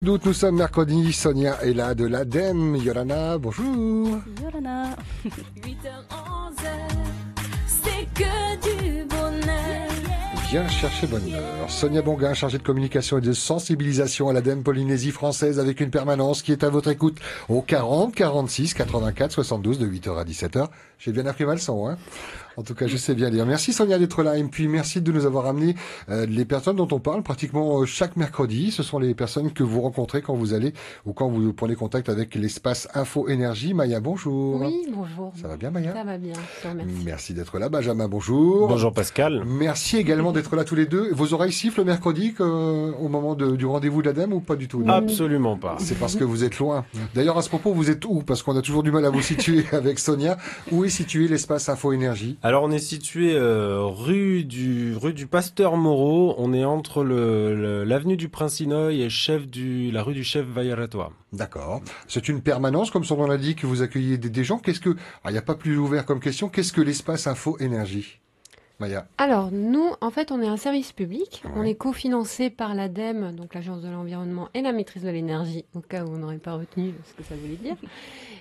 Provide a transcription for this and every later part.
D'août, nous sommes mercredi, Sonia est là de l'ADEME. Yolana, bonjour. Yolana. 8h-11h, c'est que du bonheur. Viens chercher bonheur. Sonia Bonguin, chargée de communication et de sensibilisation à l'ADEME Polynésie française avec une permanence qui est à votre écoute au 40 46 84 72 de 8h à 17h. J'ai bien appris ma leçon, hein. En tout cas, je sais bien lire. Merci Sonia d'être là et puis merci de nous avoir amené les personnes dont on parle pratiquement chaque mercredi. Ce sont les personnes que vous rencontrez quand vous allez ou quand vous prenez contact avec l'espace Info Énergie. Maya, bonjour. Oui, bonjour. Ça va bien Maya? Ça va bien, je te remercie. Merci d'être là. Benjamin, bonjour. Bonjour Pascal. Merci également d'être là tous les deux. Vos oreilles sifflent le mercredi au moment du rendez-vous de l'ADEME ou pas du tout? Non. Absolument pas. C'est parce que vous êtes loin. D'ailleurs, à ce propos, vous êtes où? Parce qu'on a toujours du mal à vous situer avec Sonia. Où est situé l'espace Info Énergie? Alors on est situé rue du Pasteur Moreau. On est entre l'avenue du Prince-Inoï et la rue du Chef Vaillaratoire. D'accord. C'est une permanence, comme son nom l'indique, que vous accueillez des gens. Il n'y a pas plus ouvert comme question. Qu'est-ce que l'espace Info Énergie? Maya. Alors, nous, en fait, on est un service public. Ouais. On est cofinancé par l'ADEME, donc l'Agence de l'environnement et la maîtrise de l'énergie, au cas où on n'aurait pas retenu ce que ça voulait dire.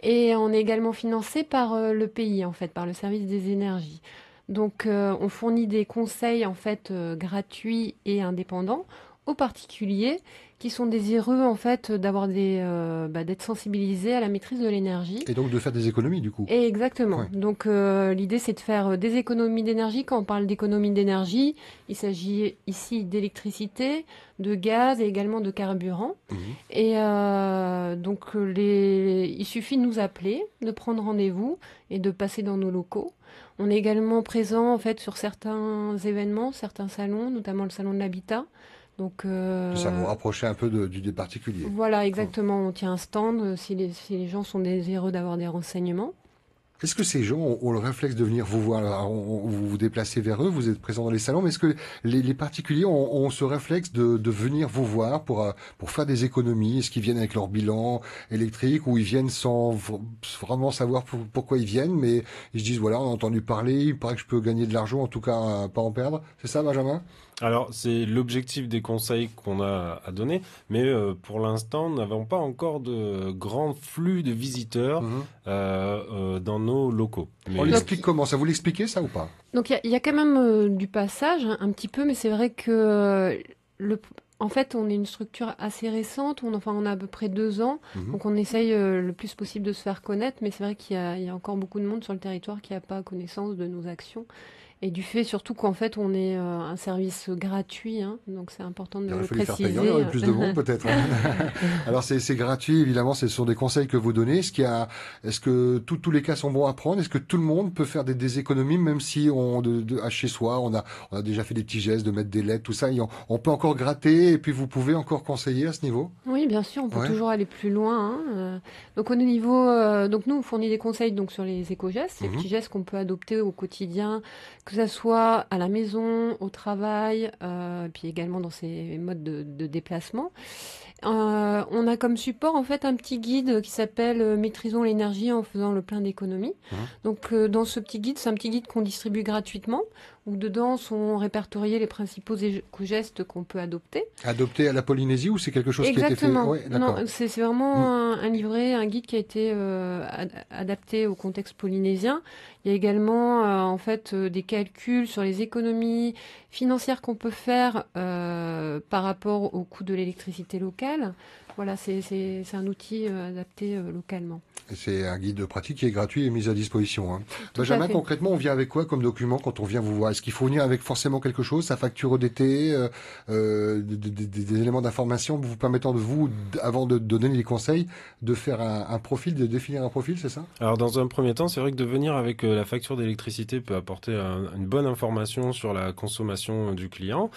Et on est également financé par le pays, en fait, par le service des énergies. Donc, on fournit des conseils, en fait, gratuits et indépendants aux particuliers qui sont désireux, en fait, d'être sensibilisés à la maîtrise de l'énergie. Et donc de faire des économies, du coup. Et exactement. Ouais. Donc l'idée c'est de faire des économies d'énergie. Quand on parle d'économie d'énergie, il s'agit ici d'électricité, de gaz et également de carburant. Mhm. Et il suffit de nous appeler, de prendre rendez-vous et de passer dans nos locaux. On est également présent en fait sur certains événements, certains salons, notamment le salon de l'habitat. Donc, Ça vous rapprocher un peu des particuliers. voilà, exactement. On tient un stand si les gens sont désireux d'avoir des renseignements. Est-ce que ces gens ont le réflexe de venir vous voir? Alors, vous vous déplacez vers eux, vous êtes présent dans les salons, mais est-ce que les particuliers ont ce réflexe de venir vous voir pour faire des économies? Est-ce qu'ils viennent avec leur bilan électrique ou ils viennent sans vraiment savoir pourquoi ils viennent, mais ils se disent, voilà, on a entendu parler, il paraît que je peux gagner de l'argent, en tout cas, pas en perdre. C'est ça, Benjamin? Alors c'est l'objectif des conseils qu'on a à donner, mais pour l'instant nous n'avons pas encore de grand flux de visiteurs dans nos locaux. Mais On l'explique comment? Ça vous l'expliquez, ça, ou pas? Donc il y a quand même du passage, hein, un petit peu, mais c'est vrai que en fait, on est une structure assez récente, on a à peu près 2 ans, donc on essaye le plus possible de se faire connaître, mais c'est vrai qu'il y a encore beaucoup de monde sur le territoire qui n'a pas connaissance de nos actions. Et du fait surtout qu'en fait on est un service gratuit, hein, donc c'est important de Il aurait le fallu faire préciser. payant, il y aurait plus de monde peut-être. Alors c'est gratuit, évidemment, ce sont des conseils que vous donnez. Est-ce que tous les cas sont bons à prendre? Est-ce que tout le monde peut faire des économies, même si à chez soi on a déjà fait des petits gestes de mettre des LED, tout ça, et on peut encore gratter et puis vous pouvez encore conseiller à ce niveau? Oui, bien sûr, on peut Ouais. toujours aller plus loin, hein. Donc au niveau, donc nous on fournit des conseils donc sur les éco-gestes, les petits gestes qu'on peut adopter au quotidien, que ça soit à la maison, au travail, puis également dans ces modes de déplacement. On a comme support en fait un petit guide qui s'appelle Maîtrisons l'énergie en faisant le plein d'économies. Donc dans ce petit guide, c'est un petit guide qu'on distribue gratuitement, où dedans sont répertoriés les principaux éco-gestes qu'on peut adopter. Adopté à la Polynésie ou c'est quelque chose qui a été fait? Exactement. Ouais, d'accord. Non, c'est vraiment un livret, un guide qui a été adapté au contexte polynésien. Il y a également en fait des calculs sur les économies financières qu'on peut faire par rapport au coût de l'électricité locale. Voilà, c'est un outil adapté localement. Et c'est un guide pratique qui est gratuit et mis à disposition, hein. Tout à Benjamin, fait. concrètement, on vient avec quoi comme document quand on vient vous voir? Est-ce qu'il faut venir avec forcément quelque chose, sa facture d'été, des éléments d'information vous permettant avant de donner les conseils, de faire un profil, de définir un profil, c'est ça? alors dans un premier temps, c'est vrai que de venir avec la facture d'électricité peut apporter une bonne information sur la consommation du client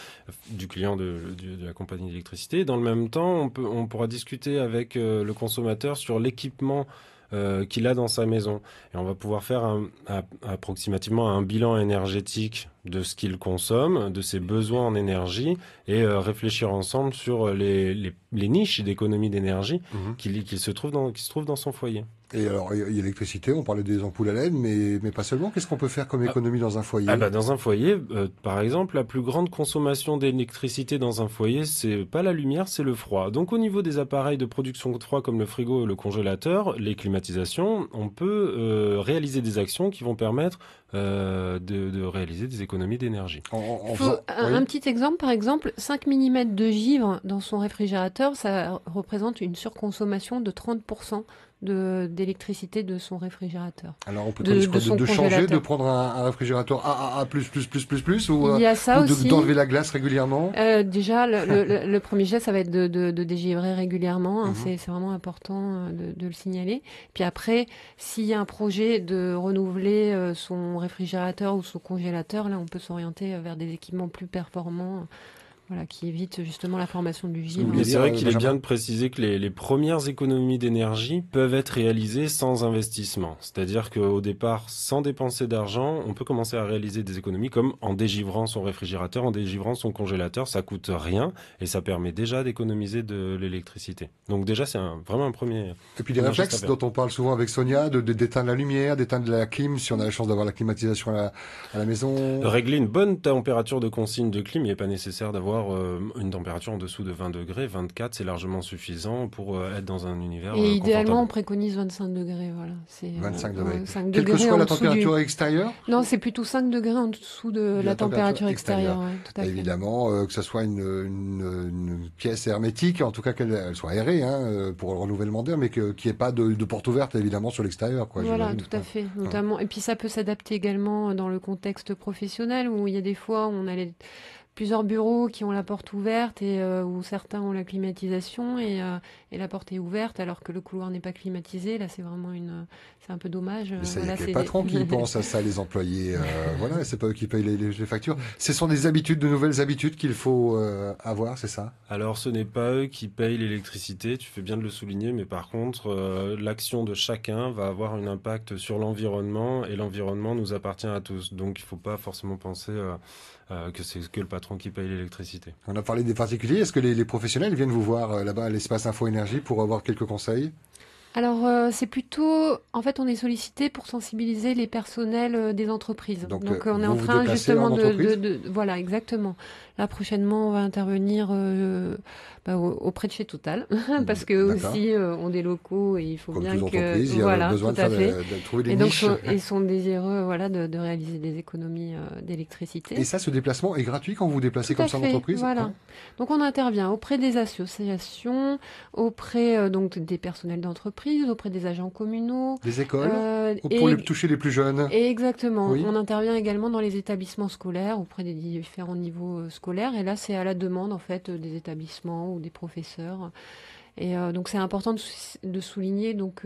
de la compagnie d'électricité. Dans le même temps, on pourra discuter avec le consommateur sur l'équipement qu'il a dans sa maison. Et on va pouvoir faire approximativement un bilan énergétique de ce qu'il consomme, de ses besoins en énergie, et réfléchir ensemble sur les niches d'économie d'énergie qui se trouvent dans son foyer. Et alors, il y a l'électricité, on parlait des ampoules à LED, mais pas seulement. Qu'est-ce qu'on peut faire comme économie dans un foyer? Dans un foyer, par exemple, la plus grande consommation d'électricité dans un foyer, c'est pas la lumière, c'est le froid. Donc au niveau des appareils de production de froid comme le frigo et le congélateur, les climatisations, on peut réaliser des actions qui vont permettre de réaliser des économies d'énergie. Un petit exemple, par exemple, 5 mm de givre dans son réfrigérateur, ça représente une surconsommation de 30% d'électricité de son réfrigérateur. Alors on peut de changer, de prendre un réfrigérateur AAA+++++, ou il y a ça aussi. D'enlever la glace régulièrement. Déjà, le premier geste, ça va être de dégivrer régulièrement. Hein, c'est vraiment important de le signaler. Puis après, s'il y a un projet de renouveler son réfrigérateur ou son congélateur, là, on peut s'orienter vers des équipements plus performants. Voilà, qui évite justement la formation du givre. Mais c'est vrai qu'il est bien de préciser que les premières économies d'énergie peuvent être réalisées sans investissement. C'est-à-dire qu'au départ, sans dépenser d'argent, on peut commencer à réaliser des économies comme en dégivrant son réfrigérateur, en dégivrant son congélateur. Ça coûte rien et ça permet déjà d'économiser de l'électricité. Donc déjà, c'est vraiment un premier... Et puis les réflexes dont on parle souvent avec Sonia, d'éteindre la lumière, d'éteindre la clim, si on a la chance d'avoir la climatisation à la maison. Régler une bonne température de consigne de clim, il n'est pas nécessaire d'avoir une température en dessous de 20 degrés, 24, c'est largement suffisant pour être dans un univers Et idéalement, on préconise 25 degrés. Voilà. 25 degrés. 5 Quelle que soit la température extérieure? Non, c'est plutôt 5 degrés en dessous de la température extérieure. Ouais, tout à fait. Évidemment, que ce soit une pièce hermétique, en tout cas qu'elle soit aérée pour le renouvellement d'air, mais qu'il n'y ait pas de porte ouverte, évidemment, sur l'extérieur. Voilà, tout à fait. Notamment. Et puis ça peut s'adapter également dans le contexte professionnel, où il y a des fois où on a plusieurs bureaux qui ont la porte ouverte et où certains ont la climatisation et la porte est ouverte alors que le couloir n'est pas climatisé. Là, c'est vraiment c'est un peu dommage. Mais ça, il y a les patrons qui pensent à ça, les employés. Voilà, c'est pas eux qui payent les factures. Ce sont des habitudes, de nouvelles habitudes qu'il faut avoir, c'est ça? Alors, ce n'est pas eux qui payent l'électricité. Tu fais bien de le souligner, mais par contre, l'action de chacun va avoir un impact sur l'environnement et l'environnement nous appartient à tous. Donc, il ne faut pas forcément penser que c'est que le patron qui paye l'électricité. On a parlé des particuliers. Est-ce que les professionnels viennent vous voir là-bas à l'espace Info Énergie pour avoir quelques conseils? Alors, c'est plutôt... En fait, on est sollicité pour sensibiliser les personnels des entreprises. Donc on est en train justement Voilà, exactement. Là, prochainement, on va intervenir auprès de chez Total, parce que aussi ont des locaux et il faut comme bien que... il y a besoin de trouver des niches. Donc, ils sont désireux de réaliser des économies d'électricité. Et ça, ce déplacement est gratuit quand vous vous déplacez comme ça en entreprise? Voilà. Donc, on intervient auprès des associations, auprès donc des personnels d'entreprise, auprès des agents communaux. Des écoles pour toucher les plus jeunes. Exactement. Oui. On intervient également dans les établissements scolaires, auprès des différents niveaux scolaires. Et là, c'est à la demande en fait des établissements ou des professeurs. Et donc c'est important de souligner, donc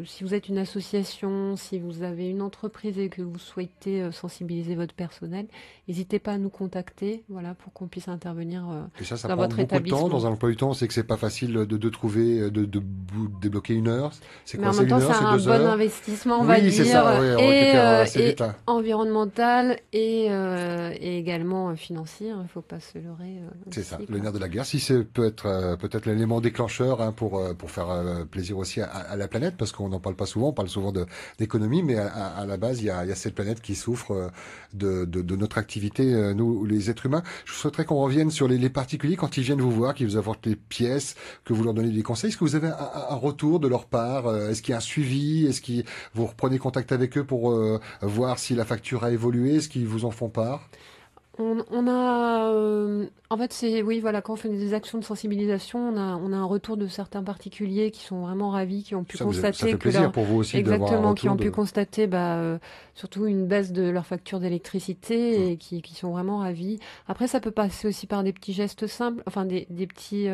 si vous êtes une association, si vous avez une entreprise et que vous souhaitez sensibiliser votre personnel, n'hésitez pas à nous contacter, voilà, pour qu'on puisse intervenir et ça dans votre établissement. De temps. Dans un emploi du temps, c'est que c'est pas facile de trouver, de débloquer une heure. C'est quoi, mais en même temps, c'est un bon investissement, on va dire, ça, et environnemental et également financier. Il ne faut pas se leurrer. C'est ça, le nerf de la guerre. Si c'est peut-être l'élément déclencheur pour faire plaisir aussi à la planète, parce qu'on n'en parle pas souvent, on parle souvent d'économie, mais à la base, il y a cette planète qui souffre de notre activité, nous, les êtres humains. Je souhaiterais qu'on revienne sur les particuliers quand ils viennent vous voir, qu'ils vous apportent les pièces, que vous leur donnez des conseils. Est-ce que vous avez un retour de leur part? Est-ce qu'il y a un suivi? Est-ce que vous reprenez contact avec eux pour voir si la facture a évolué? Est-ce qu'ils vous en font part? On a, en fait, quand on fait des actions de sensibilisation, on a un retour de certains particuliers qui sont vraiment ravis, qui ont pu constater ça fait plaisir pour vous aussi d'avoir un retour qui ont pu constater, surtout une baisse de leur facture d'électricité et qui sont vraiment ravis. Après, ça peut passer aussi par des petits gestes simples, enfin des petits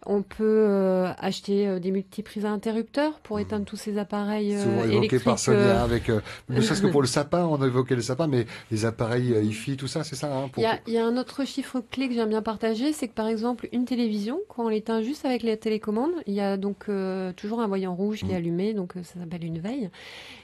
On peut acheter des multiprises à interrupteurs pour éteindre tous ces appareils Souvent évoqué électriques. par Sonia avec, ne serait-ce que pour le sapin, on a évoqué le sapin, mais les appareils hi-fi, tout ça, c'est ça, hein, Il y a un autre chiffre clé que j'aime bien partager, c'est que par exemple, une télévision, quand on l'éteint juste avec la télécommande, il y a donc toujours un voyant rouge qui est allumé, donc ça s'appelle une veille.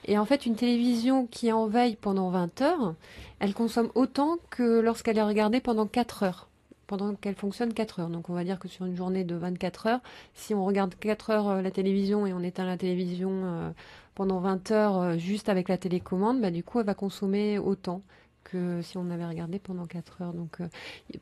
Et en fait, une télévision qui est en veille pendant 20 heures, elle consomme autant que lorsqu'elle est regardée pendant 4 heures. Pendant qu'elle fonctionne 4 heures. Donc on va dire que sur une journée de 24 heures, si on regarde 4 heures la télévision et on éteint la télévision pendant 20 heures juste avec la télécommande, bah, du coup elle va consommer autant que si on avait regardé pendant 4 heures. Donc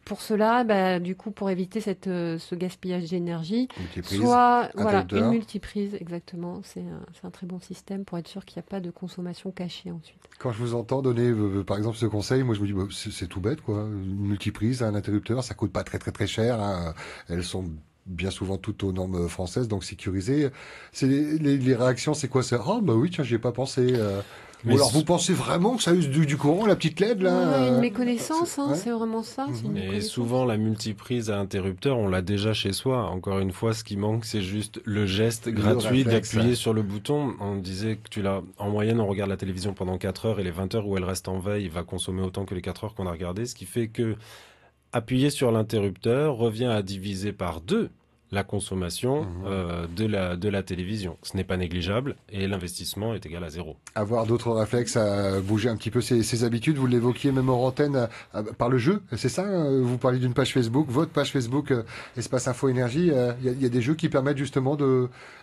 pour cela, bah, du coup pour éviter ce gaspillage d'énergie, soit voilà, une multiprise, exactement, c'est un très bon système pour être sûr qu'il n'y a pas de consommation cachée ensuite. Quand je vous entends donner par exemple ce conseil, moi je me dis c'est tout bête quoi, une multiprise, un interrupteur, ça coûte pas très cher, hein. Elles sont bien souvent toutes aux normes françaises, donc sécurisées. C'est les réactions, c'est quoi? C'est bah oui tiens j'y ai pas pensé. Ou alors vous pensez vraiment que ça use du courant, la petite LED là? Une méconnaissance, hein, c'est vraiment ça. Et souvent la multiprise à interrupteur, on l'a déjà chez soi. Encore une fois, ce qui manque, c'est juste le geste gratuit d'appuyer sur le bouton. On disait que en moyenne, on regarde la télévision pendant 4 heures et les 20 heures où elle reste en veille va consommer autant que les 4 heures qu'on a regardé, ce qui fait que appuyer sur l'interrupteur revient à diviser par 2 la consommation de la télévision. Ce n'est pas négligeable et l'investissement est égal à 0. Avoir d'autres réflexes, à bouger un petit peu ses habitudes, vous l'évoquiez même hors antenne par le jeu, c'est ça? Vous parliez d'une page Facebook, votre page Facebook Espace Info Énergie, il y a des jeux qui permettent justement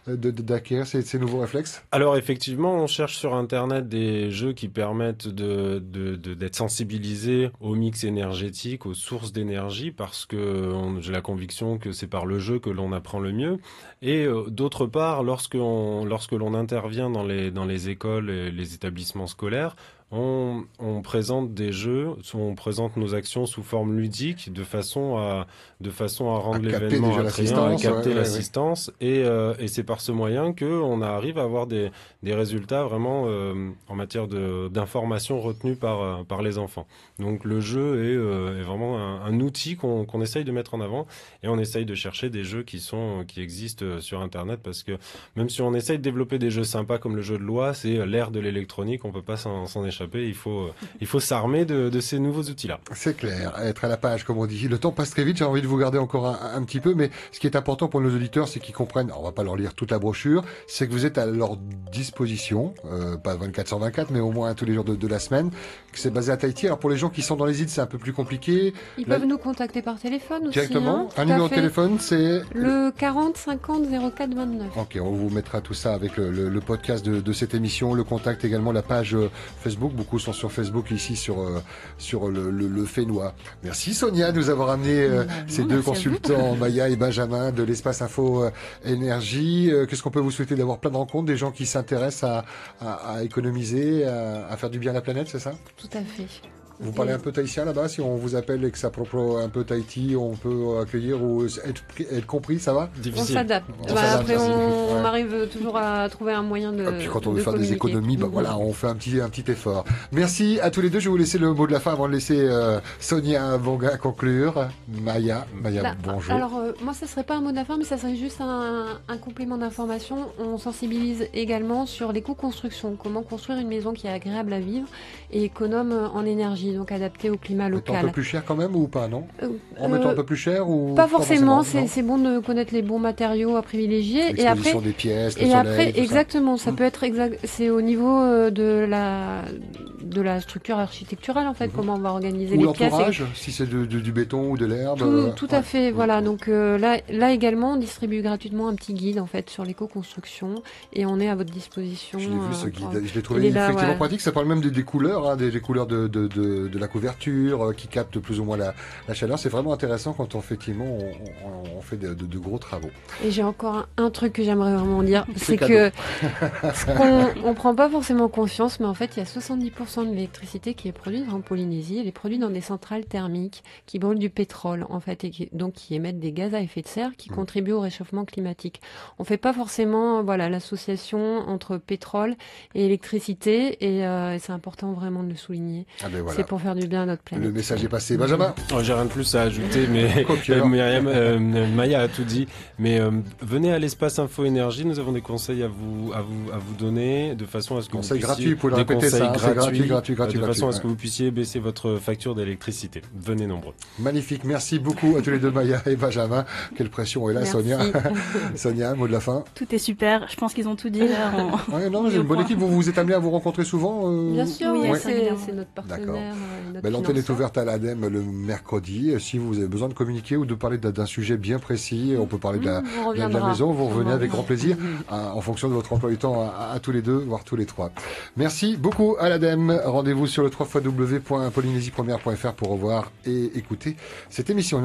d'acquérir ces nouveaux réflexes? Alors effectivement, on cherche sur Internet des jeux qui permettent d'être sensibilisés au mix énergétique, aux sources d'énergie, parce que j'ai la conviction que c'est par le jeu que l'on apprend le mieux. Et d'autre part, lorsque l'on intervient dans les écoles et les établissements scolaires, on présente des jeux, on présente nos actions sous forme ludique de façon à rendre l'événement attrayant, à capter l'assistance. Et c'est par ce moyen qu'on arrive à avoir des résultats vraiment en matière d'information retenue par les enfants. Donc le jeu est vraiment un outil qu'on essaye de mettre en avant, et on essaye de chercher des jeux qui existent sur Internet, parce que même si on essaye de développer des jeux sympas comme le jeu de loi, c'est l'ère de l'électronique, on peut pas s'en échapper. Il faut s'armer de ces nouveaux outils-là. C'est clair, être à la page, comme on dit. Le temps passe très vite, j'ai envie de vous garder encore un petit peu, mais ce qui est important pour nos auditeurs, c'est qu'ils comprennent, on va pas leur lire toute la brochure, c'est que vous êtes à leur disposition, pas 24 sur 24, mais au moins tous les jours de la semaine, que c'est basé à Tahiti. Alors pour les gens qui sont dans les îles, c'est un peu plus compliqué. Ils peuvent nous contacter par téléphone aussi. Directement, un numéro de téléphone, c'est... Le 40 50 04 29. Ok, on vous mettra tout ça avec le podcast de cette émission, le contact également, la page Facebook. Beaucoup sont sur Facebook ici sur le Fénois. Merci Sonia de nous avoir amené ces deux consultants, Maya et Benjamin de l'Espace Info Énergie. Qu'est-ce qu'on peut vous souhaiter? D'avoir plein de rencontres, des gens qui s'intéressent à économiser, à faire du bien à la planète, c'est ça? Tout à fait. Vous parlez un peu tahitien là-bas? Si on vous appelle et que ça propose un peu Tahiti, on peut accueillir ou être compris, ça va? Difficile. On s'adapte. Après, on arrive toujours à trouver un moyen de. Et puis quand on veut faire des économies, voilà, on fait un petit effort. Merci à tous les deux. Je vais vous laisser le mot de la fin avant de laisser Sonia Bonga conclure. Maya, bonjour. Alors, moi, ça serait pas un mot de la fin, mais ça serait juste un complément d'information. On sensibilise également sur l'éco-construction. Comment construire une maison qui est agréable à vivre et économe en énergie, donc adaptée au climat local. Un peu plus cher quand même ou pas, non? En mettant un peu plus cher ou pas forcément. C'est bon de connaître les bons matériaux à privilégier. Et après, des pièces, et après, exactement, ça peut être c'est au niveau de la structure architecturale en fait, comment on va organiser les pièces. Ou l'entourage, si c'est du béton ou de l'herbe. Tout à fait, voilà. Donc là également, on distribue gratuitement un petit guide en fait sur l'éco-construction et on est à votre disposition. Je l'ai vu ce guide, je l'ai trouvé effectivement pratique. Ça parle même des couleurs, hein, des couleurs de la couverture qui captent plus ou moins la chaleur. C'est vraiment intéressant quand effectivement on fait de gros travaux. Et j'ai encore un truc que j'aimerais vraiment dire, c'est que on prend pas forcément conscience, mais en fait il y a 70% de l'électricité qui est produite en Polynésie. Elle est produite dans des centrales thermiques qui brûlent du pétrole en fait et qui émettent des gaz à effet de serre qui contribuent au réchauffement climatique. On fait pas forcément l'association entre pétrole et électricité et c'est important vraiment de le souligner. Ah ben voilà. C'est fait pour faire du bien à notre planète. Le message est passé. Benjamin? J'ai rien de plus à ajouter, mais Myriam, Maya a tout dit. Mais venez à l'espace Info Énergie. Nous avons des conseils à vous donner de façon à ce que conseils vous gratuits, puissiez vous pouvez le répéter ça, c'est gratuit. de façon à ce que vous puissiez baisser votre facture d'électricité. Venez nombreux. Magnifique. Merci beaucoup à tous les deux, Maya et Benjamin. Quelle pression est là, Merci. Sonia. Sonia, mot de la fin. Tout est super. Je pense qu'ils ont tout dit là. Ouais, non, c'est une bonne équipe. Vous vous êtes amenés à vous rencontrer souvent Bien sûr, oui, oui, régulièrement. c'est notre partenaire. D'accord. Notre L'antenne est financeur. ouverte à l'ADEME le mercredi. Si vous avez besoin de communiquer ou de parler d'un sujet bien précis, on peut parler de On la reviendra. maison, vous revenez avec grand plaisir, Mhm. en fonction de votre emploi du temps à tous les deux, voire tous les trois. Merci beaucoup à l'ADEME. Rendez-vous sur le www.polynesiepremière.fr pour revoir et écouter cette émission.